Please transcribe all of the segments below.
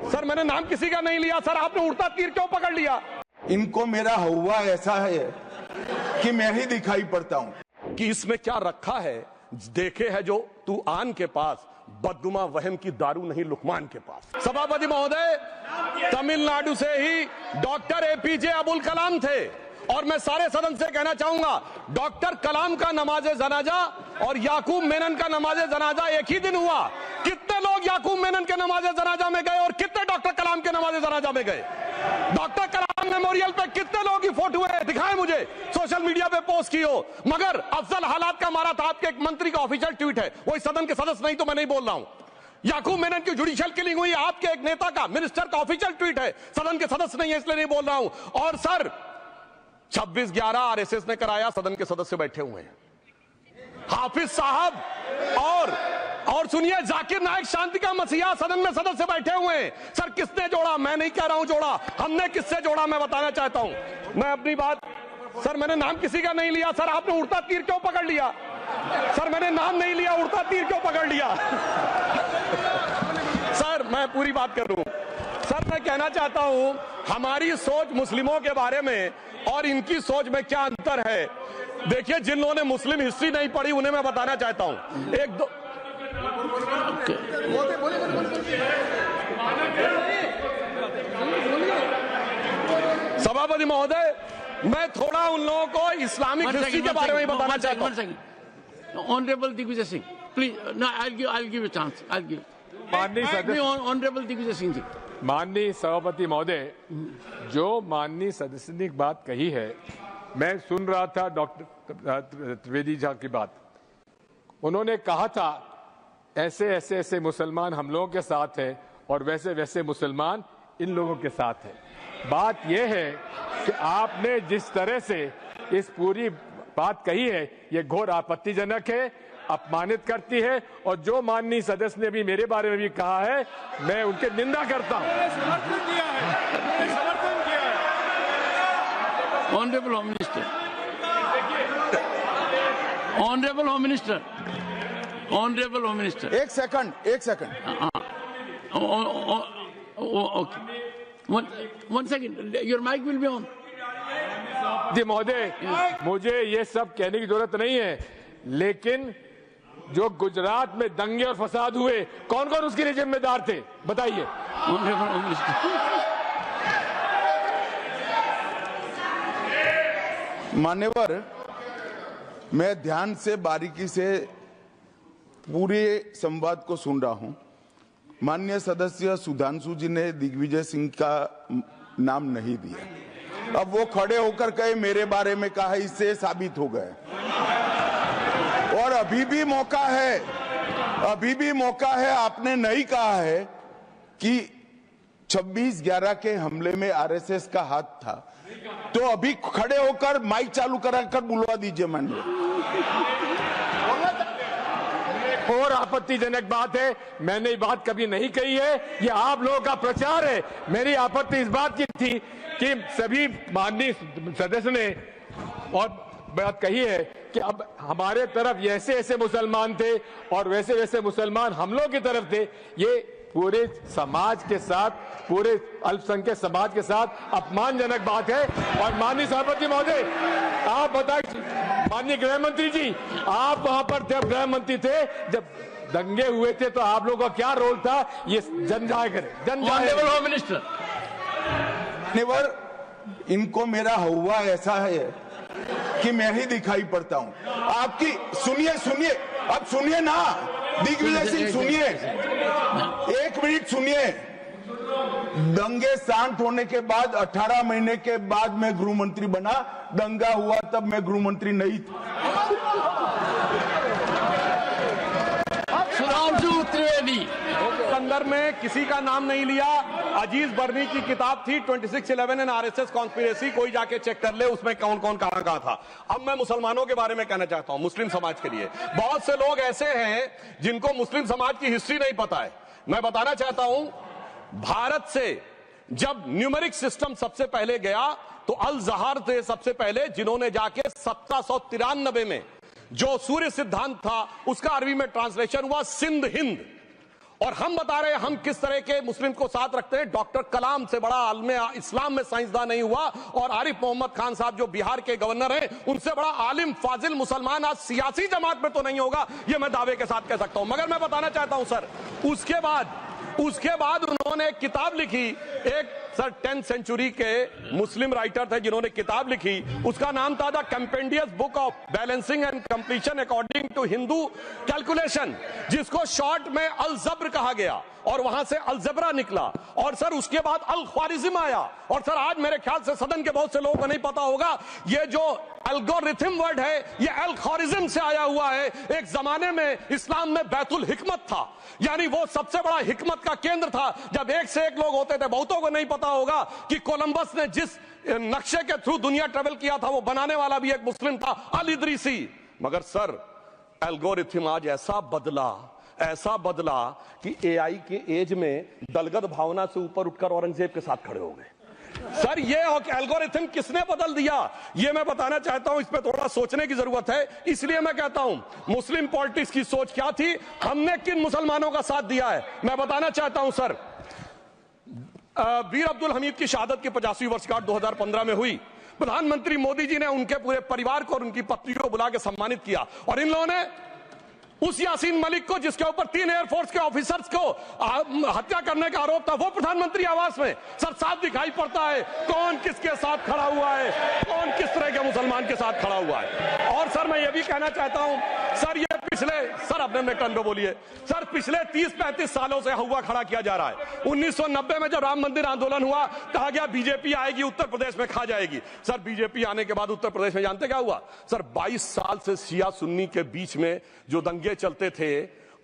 Sir मैंने नाम किसी का नहीं लिया सर, आपने उड़ता तीर क्यों पकड़ लिया? इनको मेरा हुआ ऐसा है कि मैं ही दिखाई पड़ता हूं कि इसमें क्या रखा है। देखे है जो तू आन के पास, बदगुमा वहम की दारू नहीं लुकमान के पास। सभापति महोदय, तमिलनाडु से ही डॉक्टर एपीजे अब्दुल कलाम थे और मैं सारे सदन से कहना चाहूंगा, डॉक्टर कलाम का नमाज जनाजा और याकूब मेनन का नमाज जनाजा एक ही दिन हुआ। कितने लोग याकूब मेनन के नमाज जनाजा में गए और कितने डॉक्टर कलाम के नमाज जनाजा में गए? डॉक्टर कलाम मेमोरियल पे कितने लोगों की फोटो है, दिखाएं मुझे, सोशल मीडिया पे पोस्ट की हो। मगर अफजल हालात का मारा था, आपके एक मंत्री का ऑफिशियल ट्वीट है, वो इस सदन के सदस्य नहीं तो मैं नहीं बोल रहा हूं। याकूब मेनन की जुडिशियल किलिंग हुई, आपके एक नेता का, मिनिस्टर का ऑफिशियल ट्वीट है, सदन के सदस्य नहीं है इसलिए नहीं बोल रहा हूं। और सर 26/11 आरएसएस ने कराया, सदन के सदस्य बैठे हुए हैं। हाफिज साहब और सुनिए, जाकिर नायक शांति का मसीहा सदन में सदस्य बैठे हुए हैं। सर किसने जोड़ा? मैं नहीं कह रहा हूं जोड़ा, हमने किससे जोड़ा मैं बताना चाहता हूं। मैं अपनी बात, सर मैंने नाम किसी का नहीं लिया सर, आपने उड़ता तीर क्यों पकड़ लिया? सर मैंने नाम नहीं लिया, उड़ता तीर क्यों पकड़ लिया? सर मैं पूरी बात कर रहा हूं। सर मैं कहना चाहता हूं, हमारी सोच मुस्लिमों के बारे में और इनकी सोच में क्या अंतर है। देखिए, जिन लोगों ने मुस्लिम हिस्ट्री नहीं पढ़ी उन्हें मैं बताना चाहता हूं। एक दो सभापति महोदय, मैं थोड़ा उन लोगों को इस्लामिक हिस्ट्री के बारे में बताना चाहता हूं। Honourable Digvijaya Singh, please, no, I'll give a chance. I'll give. माननीय सदस्य, ऑनरेबल दिग्विजय सिंह जी। माननीय सभापति महोदय, जो माननीय सदस्य ने बात कही है, मैं सुन रहा था डॉक्टर त्रिवेदी जी की बात। उन्होंने कहा था ऐसे ऐसे ऐसे मुसलमान हम लोगों के साथ हैं और वैसे वैसे मुसलमान इन लोगों के साथ हैं। बात यह है कि आपने जिस तरह से इस पूरी बात कही है, ये घोर आपत्तिजनक है, अपमानित करती है। और जो माननीय सदस्य ने भी मेरे बारे में भी कहा है, मैं उनकी निंदा करता हूं। Honourable home minister, honourable home minister, honourable home minister, एक second okay, one second, your mic will be on. जी महोदय, मुझे ये सब कहने की जरूरत नहीं है, लेकिन जो गुजरात में दंगे और फसाद हुए, कौन कौन उसके लिए जिम्मेदार थे बताइए। Honourable home minister. मान्यवर, मैं ध्यान से बारीकी से पूरे संवाद को सुन रहा हूं। माननीय सदस्य सुधांशु जी ने दिग्विजय सिंह का नाम नहीं दिया। अब वो खड़े होकर कहे मेरे बारे में कहा, इससे साबित हो गए। और अभी भी मौका है, आपने नहीं कहा है कि 26/11 के हमले में आरएसएस का हाथ था, तो अभी खड़े होकर माइक चालू कराकर बुलवा दीजिए माननीय। और आपत्तिजनक बात है, मैंने ये बात कभी नहीं कही है, ये आप लोगों का प्रचार है। मेरी आपत्ति इस बात की थी कि सभी माननीय सदस्य ने और बात कही है कि अब हमारे तरफ ऐसे ऐसे मुसलमान थे और वैसे वैसे मुसलमान हम लोग की तरफ थे। ये पूरे समाज के साथ, पूरे अल्पसंख्यक समाज के साथ अपमानजनक बात है। और माननीय सभापति महोदय, आप बताइए, माननीय गृह मंत्री जी, आप वहां पर थे, गृह मंत्री थे जब दंगे हुए थे, तो आप लोगों का क्या रोल था, ये जन जाहिर होम मिनिस्टर। इनको मेरा हुआ ऐसा है कि मैं ही दिखाई पड़ता हूं। आपकी सुनिए, अब सुनिए ना दिग्विजय सिंह, सुनिए, एक मिनट सुनिए। दंगे शांत होने के बाद 18 महीने के बाद मैं गृह मंत्री बना। दंगा हुआ तब मैं गृह मंत्री नहीं था। सुधांशु त्रिवेदी संदर्भ में किसी का नाम नहीं लिया। अजीज बर्नी की किताब थी 26/11 एंड आरएसएस कॉन्स्पिरेसी, कोई जाके चेक कर ले उसमें कौन कौन कहां कहां था। अब मैं मुसलमानों के बारे में कहना चाहता हूं, मुस्लिम समाज के लिए। बहुत से लोग ऐसे हैं जिनको मुस्लिम समाज की हिस्ट्री नहीं पता है। मैं बताना चाहता हूं, भारत से जब न्यूमेरिक सिस्टम सबसे पहले गया तो अल जहार थे सबसे पहले, जिन्होंने जाके 1793 में जो सूर्य सिद्धांत था उसका अरबी में ट्रांसलेशन हुआ सिंध हिंद। और हम बता रहे हैं हम किस तरह के मुस्लिम को साथ रखते हैं। डॉक्टर कलाम से बड़ा आलम इस्लाम में साइंसदान नहीं हुआ, और आरिफ मोहम्मद खान साहब जो बिहार के गवर्नर हैं, उनसे बड़ा आलिम फाजिल मुसलमान आज सियासी जमात में तो नहीं होगा, ये मैं दावे के साथ कह सकता हूं। मगर मैं बताना चाहता हूं सर, उसके बाद उन्होंने एक किताब लिखी, एक सर 10th सेंचुरी के मुस्लिम राइटर थे जिन्होंने किताब लिखी, उसका नाम था the compendious book of balancing and completion according to Hindu calculation, जिसको शॉर्ट में अल जब्र कहा गया, और वहां से अलजबरा निकला, और सर उसके बाद अल ख्वारिज्म आया। और सर आज मेरे ख्याल से सदन के बहुत से लोगों को नहीं पता होगा, ये जो एल्गोरिथम वर्ड है ये अल ख्वारिज्म से आया हुआ है। एक जमाने में इस्लाम में बैतुल हिकमत था, यानी वो सबसे बड़ा हिकमत का केंद्र था, जब एक से एक लोग होते थे। बहुतों को नहीं पता होगा कि कोलंबस ने जिस नक्शे के थ्रू दुनिया ट्रेवल किया था, वो बनाने वाला भी एक मुस्लिम था, अल इदरीसी। मगर सर एल्गोरिथम आज ऐसा बदला कि एआई के एज में दलगत भावना से ऊपर उठकर औरंगजेब के साथ खड़े हो गए। सर ये एल्गोरिथम किसने बदल दिया, ये मैं बताना चाहता हूं। इस पे थोड़ा सोचने की जरूरत है। इसलिए मैं कहता हूं मुस्लिम पॉलिटिक्स की सोच क्या थी, हमने किन मुसलमानों का साथ दिया है, मैं बताना चाहता हूं। सर वीर अब्दुल हमीद की शहादत की 50वीं वर्षगांठ 2015 में हुई। प्रधानमंत्री मोदी जी ने उनके पूरे परिवार को और उनकी पत्नी को बुला के सम्मानित किया, और इन लोगों ने उस यासीन मलिक को, जिसके ऊपर 3 एयरफोर्स के ऑफिसर्स को हत्या करने का आरोप था, वो प्रधानमंत्री आवास में सर साफ दिखाई पड़ता है कौन किसके साथ खड़ा हुआ है, कौन किस तरह के मुसलमान के साथ खड़ा हुआ है। और सर मैं ये भी कहना चाहता हूं सर, ये सर अपने टर्न पे बोलिए सर, पिछले 30-35 सालों से हुआ खड़ा किया जा रहा है। 1990 में जब राम मंदिर आंदोलन हुआ, कहा गया बीजेपी आएगी उत्तर प्रदेश में खा जाएगी। सर बीजेपी आने के बाद उत्तर प्रदेश में जानते क्या हुआ सर, 22 साल से शिया सुन्नी के बीच में जो दंगे चलते थे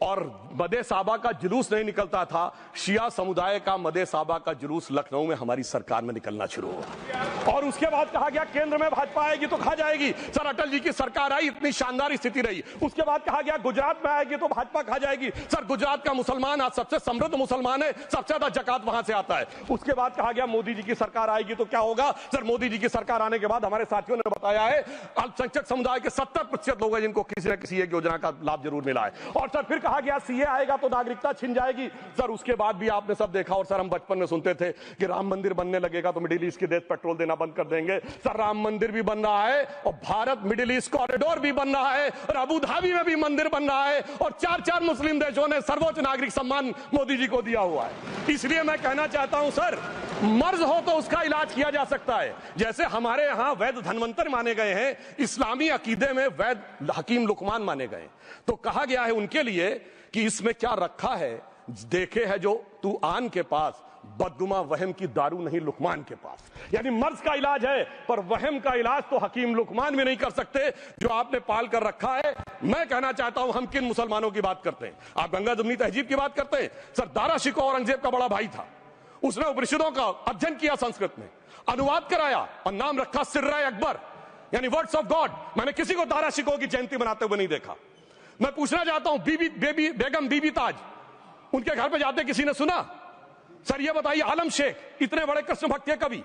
और मदे साबा का जुलूस नहीं निकलता था, शिया समुदाय का मदे साबा का जुलूस लखनऊ में हमारी सरकार में निकलना शुरू हुआ। और उसके बाद कहा गया केंद्र में भाजपा आएगी तो खा जाएगी। सर अटल जी की सरकार आई, इतनी शानदार स्थिति रही। उसके बाद कहा गया गुजरात में आएगी तो भाजपा खा जाएगी। सर गुजरात का मुसलमान आज सबसे समृद्ध मुसलमान है, सबसे ज्यादा जकात वहां से आता है। उसके बाद कहा गया मोदी जी की सरकार आएगी तो क्या होगा। सर मोदी जी की सरकार आने के बाद हमारे साथियों ने बताया है अल्पसंख्यक समुदाय के 70% लोग हैं जिनको किसी न किसी एक योजना का लाभ जरूर मिला है। और सर फिर कहा गया सीए आएगा तो नागरिकता छिन जाएगी। सर उसके बाद भी आपने सब देखा, और सर हम बचपन में सुनते थे कि राम मंदिर बनने लगेगा तो मिडिल ईस्ट के देश पेट्रोल देना बंद कर देंगे। सर राम मंदिर भी बन रहा है, और भारत मिडिल ईस्ट कॉरिडोर भी बन रहा है, और अबू धाबी में भी मंदिर बन रहा है, और 4 मुस्लिम देशों ने सर्वोच्च नागरिक सम्मान मोदी जी को दिया हुआ है। इसलिए मैं कहना चाहता हूं सर, मर्ज हो तो उसका इलाज किया जा सकता है। जैसे हमारे यहां वैद धनवंतर माने गए हैं, इस्लामी अकीदे में वैद हकीम लुकमान माने गए, तो कहा गया है उनके लिए कि इसमें क्या रखा है, देखे है जो तू आन के पास, बदगुमा वहम की दारू नहीं लुकमान के पास। यानी मर्ज का इलाज है, पर वहम का इलाज तो हकीम लुकमान भी नहीं कर सकते जो आपने पाल कर रखा है। मैं कहना चाहता हूं हम किन मुसलमानों की बात करते हैं। आप गंगा जमुनी तहजीब की बात करते हैं। सर दारा शिकोह औरंगजेब का बड़ा भाई था, उसने उपनिषदों का अध्ययन किया, संस्कृत में अनुवाद कराया और नाम रखा सिर्रा अकबर, यानी वर्ड्स ऑफ गॉड। मैंने किसी को दारा शिकोह की जयंती मनाते हुए नहीं देखा। मैं पूछना चाहता हूं बेगम बीबी ताज, उनके घर पे जाते किसी ने सुना। सर ये बताइए आलम शेख, इतने बड़े कृष्ण भक्त के कवि,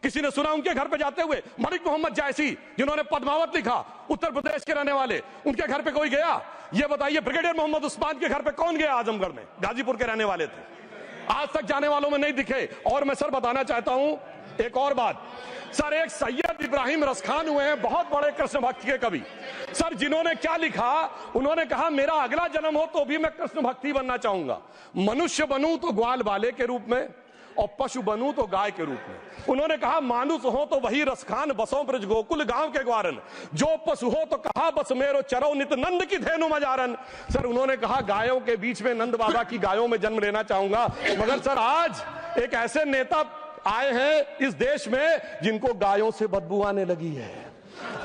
किसी ने सुना उनके घर पे जाते हुए। मलिक मोहम्मद जायसी जिन्होंने पद्मावत लिखा, उत्तर प्रदेश के रहने वाले, उनके घर पे कोई गया? ये बताइए ब्रिगेडियर मोहम्मद उस्मान के घर पे कौन गया? आजमगढ़ में, गाजीपुर के रहने वाले थे, आज तक जाने वालों में नहीं दिखे। और मैं सर बताना चाहता हूं एक और बात, सर एक सैयद इब्राहिम रसखान हुए हैं, बहुत बड़े कृष्ण भक्त के कवि। सर जिन्होंने क्या लिखा, उन्होंने कहा मेरा अगला जन्म हो तो भी मैं कृष्ण भक्ति बनना चाहूंगा, मनुष्य बनूं तो ग्वाल बाले के रूप में, और पशु बनूं तो गाय के रूप में। उन्होंने कहा मानुष हो तो वही रसखान, बसों ब्रज गोकुल गांव के ग्वारन, जो पशु हो तो कहा बस मेरो चरो नित नंद की धेनु मजारन। सर उन्होंने कहा गायों के बीच में नंद बाबा की गायों में जन्म लेना चाहूंगा। मगर सर आज एक ऐसे नेता आए हैं इस देश में जिनको गायों से बदबू आने लगी है,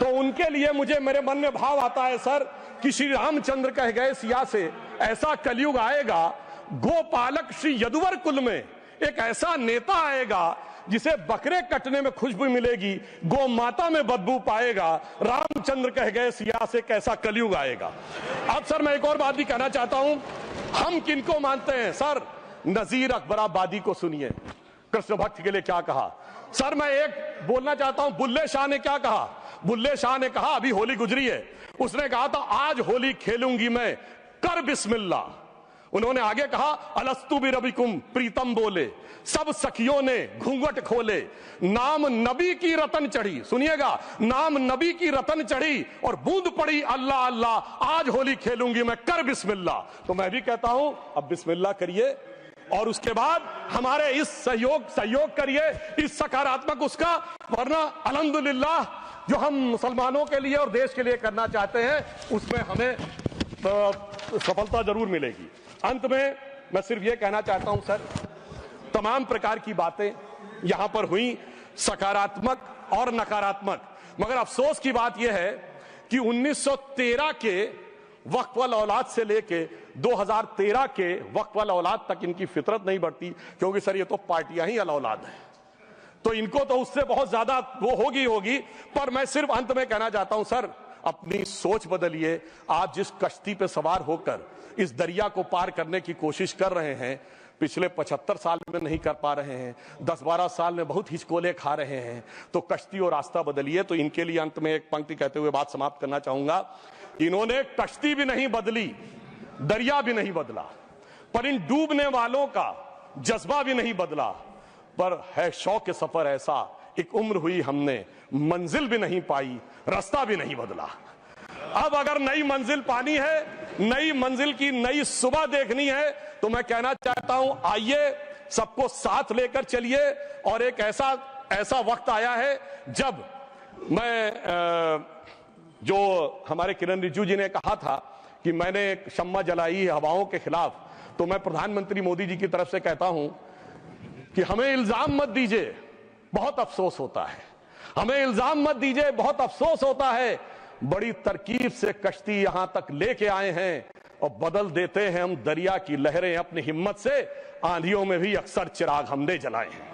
तो उनके लिए मुझे मेरे मन में भाव आता है सर कि श्री रामचंद्र कह गए सिया से, ऐसा कलयुग आएगा गोपालक श्री यदुवर कुल में एक ऐसा नेता आएगा जिसे बकरे कटने में खुशबू मिलेगी, गौ माता में बदबू पाएगा। रामचंद्र कह गए सिया से कैसा कलयुग आएगा। अब सर मैं एक और बात भी कहना चाहता हूं, हम किनको मानते हैं? सर नजीर अकबराबादी को सुनिए, कृष्ण भक्त के लिए क्या कहा। सर मैं एक बोलना चाहता हूं, बुल्ले शाह ने क्या कहा। बुल्ले शाह ने कहा, अभी होली गुजरी है, उसने कहा था आज होली खेलूंगी मैं कर बिस्मिल्लाह, उन्होंने आगे कहा, अलस्तु बिरबिकुम, प्रीतम बोले, सब सखियों ने घूंघट खोले, नाम नबी की रतन चढ़ी, सुनिएगा, नाम नबी की रतन चढ़ी और बूंद पड़ी अल्लाह अल्लाह, आज होली खेलूंगी मैं, कर बिस्मिल्लाह। तो मैं भी कहता हूं अब बिस्मिल्लाह करिए और उसके बाद हमारे इस सहयोग करिए, इस सकारात्मक उसका, वरना अल्हम्दुलिल्लाह जो हम मुसलमानों के लिए और देश के लिए करना चाहते हैं उसमें हमें सफलता जरूर मिलेगी। अंत में मैं सिर्फ ये कहना चाहता हूं सर, तमाम प्रकार की बातें यहां पर हुई, सकारात्मक और नकारात्मक, मगर अफसोस की बात यह है कि 1913 के वक्फ वाल औलाद से लेके 2013 के वक्फ वाल औलाद तक इनकी फितरत नहीं बढ़ती, क्योंकि सर ये तो पार्टियां ही अल औलाद हैं, तो इनको तो उससे बहुत ज्यादा वो होगी। पर मैं सिर्फ अंत में कहना चाहता हूं सर, अपनी सोच बदलिए। आप जिस कश्ती पे सवार होकर इस दरिया को पार करने की कोशिश कर रहे हैं, पिछले 75 साल में नहीं कर पा रहे हैं, 10-12 साल में बहुत हिचकोले खा रहे हैं, तो कश्ती और रास्ता बदलिए। तो इनके लिए अंत में एक पंक्ति कहते हुए बात समाप्त करना चाहूंगा, इन्होंने कश्ती भी नहीं बदली, दरिया भी नहीं बदला, पर इन डूबने वालों का जज्बा भी नहीं बदला, पर है शौक सफर ऐसा, एक उम्र हुई हमने, मंजिल भी नहीं पाई, रास्ता भी नहीं बदला। अब अगर नई मंजिल पानी है, नई मंजिल की नई सुबह देखनी है, तो मैं कहना चाहता हूं आइए सबको साथ लेकर चलिए। और एक ऐसा वक्त आया है जब मैं जो हमारे किरण रिजिजू जी ने कहा था कि मैंने एक शम्मा जलाई हवाओं के खिलाफ, तो मैं प्रधानमंत्री मोदी जी की तरफ से कहता हूं कि हमें इल्जाम मत दीजिए, बहुत अफसोस होता है, हमें इल्जाम मत दीजिए, बहुत अफसोस होता है, बड़ी तरकीब से कश्ती यहां तक लेके आए हैं और बदल देते हैं हम दरिया की लहरें अपनी हिम्मत से, आंधियों में भी अक्सर चिराग हमने जलाए हैं।